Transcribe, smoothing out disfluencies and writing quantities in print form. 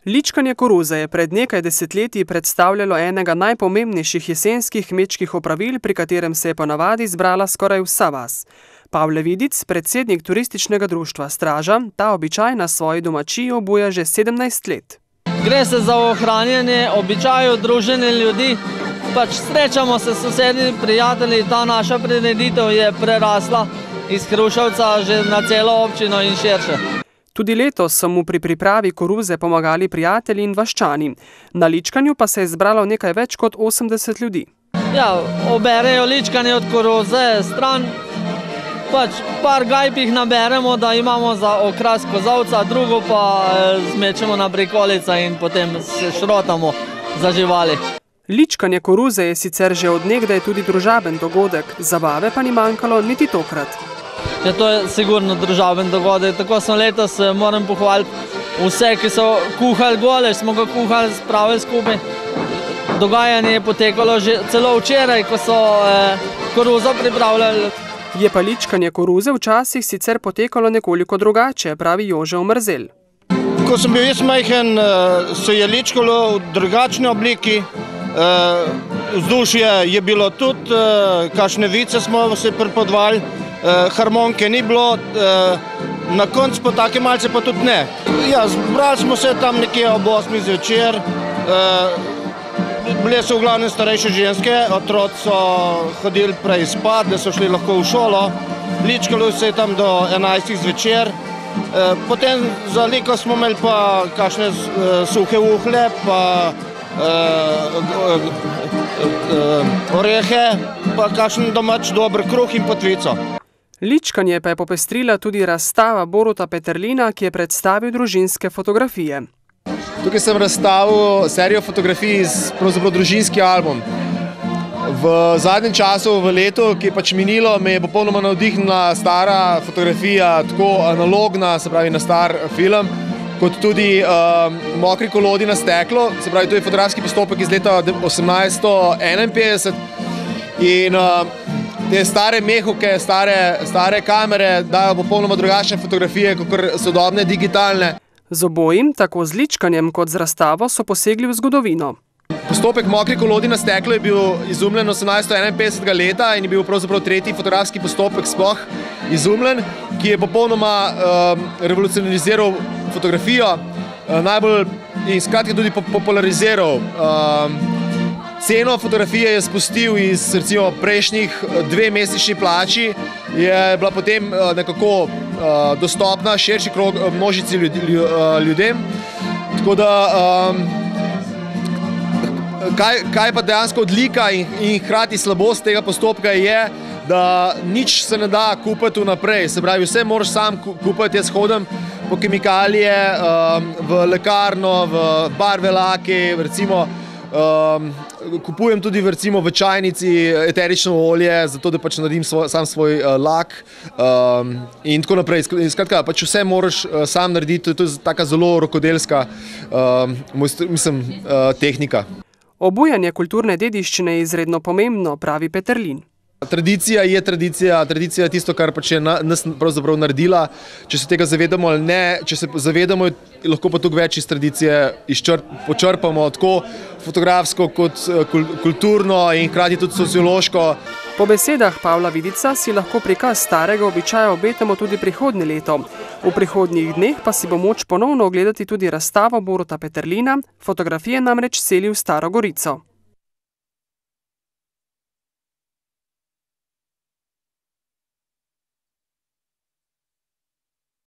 Ličkanje koruze je pred nekaj desetletji predstavljalo enega najpomembnejših jesenskih kmečkih opravil, pri katerem se je ponavadi zbrala skoraj vsa vas. Pavle Vidic, predsednik turističnega društva Straža, ta običaj na svoji domačiji obuja že 17 let. Gre se za ohranjanje običajev, druženje ljudi. Srečamo se s sosedi, prijatelji. Ta naša prireditev je prerasla iz Hruševca že na celo občino in širše. Tudi letos so mu pri pripravi koruze pomagali prijatelji in vaščani. Na ličkanju pa se je zbralo nekaj več kot 80 ljudi. Ja, oberejo ličkanje od koruze stran. Par gajb jih naberemo, da imamo za okras kozavca, drugo pa zmečemo na prikolica in potem se šrotamo za živali. Ličkanje koruze je sicer že od nekdaj tudi družaben dogodek, zabave pa ni manjkalo niti tokrat. Ja, to je sigurno družaben dogodek. Tako smo letos, moram pohvaliti vse, ki so kuhali gole, smo ga kuhali, spravili skupaj. Dogajanje je potekalo že celo včeraj, ko so koruzo pripravljali. Je pa ličkanje koruze včasih sicer potekalo nekoliko drugače, pravi Jože Omrzel. Ko sem bil jaz majhen, se je ličkalo v drugačni obliki. Vzdušje je bilo tudi, kakšne vice smo se pripodvali, harmonike ni bilo, na koncu pa take malce pa tudi ne. Ja, zbrali smo se tam nekje ob 8 zvečer, bile so v glavnem starejše ženske, otroci so hodili prej spat, da so šli lahko v šolo, ličkalo se je tam do 11 zvečer. Potem za liko smo imeli pa kakšne suhe uhle, pa orehe, pa kakšen domač dober kruh in potvico. Ličkanje pa je popestrila tudi razstava Boruta Peterlina, ki je predstavil družinske fotografije. Tukaj sem razstavil serijo fotografij iz pravzaprav družinski album. V zadnjem času, v letu, ki je pač minilo, me je popolnoma navdihnila stara fotografija, tako analogna, se pravi na star film, kot tudi Mokri kolodi na steklo, se pravi, to je fotografski postopek iz leta 1851. In te stare mehovke, stare kamere dajo popolnoma drugačne fotografije, kot sodobne digitalne. Z obojim, tako z ličkanjem kot z razstavo, so posegli v zgodovino. Postopek Mokri kolodi na steklo je bil izumljen 1851. leta in je bil pravzaprav tretji fotografski postopek sploh izumljen, ki je popolnoma revolucionariziral fotografijo, najbolj in skratka tudi populariziral. Ceno fotografije je spustil iz recimo prejšnjih 2-mesečni plači, je bila potem nekako dostopna širši krog množici ljudem. Tako da kaj pa dejansko odlika in hkrati slabost tega postopka je, da nič se ne da kupiti vnaprej. Se pravi, vse moraš sam kupiti, jaz hodim po kemikalije, v lekarno, v barve, lake, recimo kupujem tudi recimo v čajnici eterično olje, zato da pač naredim sam svoj lak in tako naprej. Skratka, pač vse moraš sam narediti, to je taka zelo rokodelska, mislim, tehnika. Obujanje kulturne dediščine je izredno pomembno, pravi Peterlin. Tradicija je tradicija, tradicija je tisto, kar pač je nas pravzaprav naredila. Če se tega zavedamo ali ne, če se zavedamo, lahko pa tukaj več iz tradicije počrpamo, tako fotografsko kot kulturno in hkrati tudi sociološko. Po besedah Pavla Vidica si lahko prikaz starega običaja obetamo tudi prihodnje leto. V prihodnjih dneh pa si bo moč ponovno ogledati tudi razstavo Boruta Peterlina, fotografije namreč seli v Staro Gorico.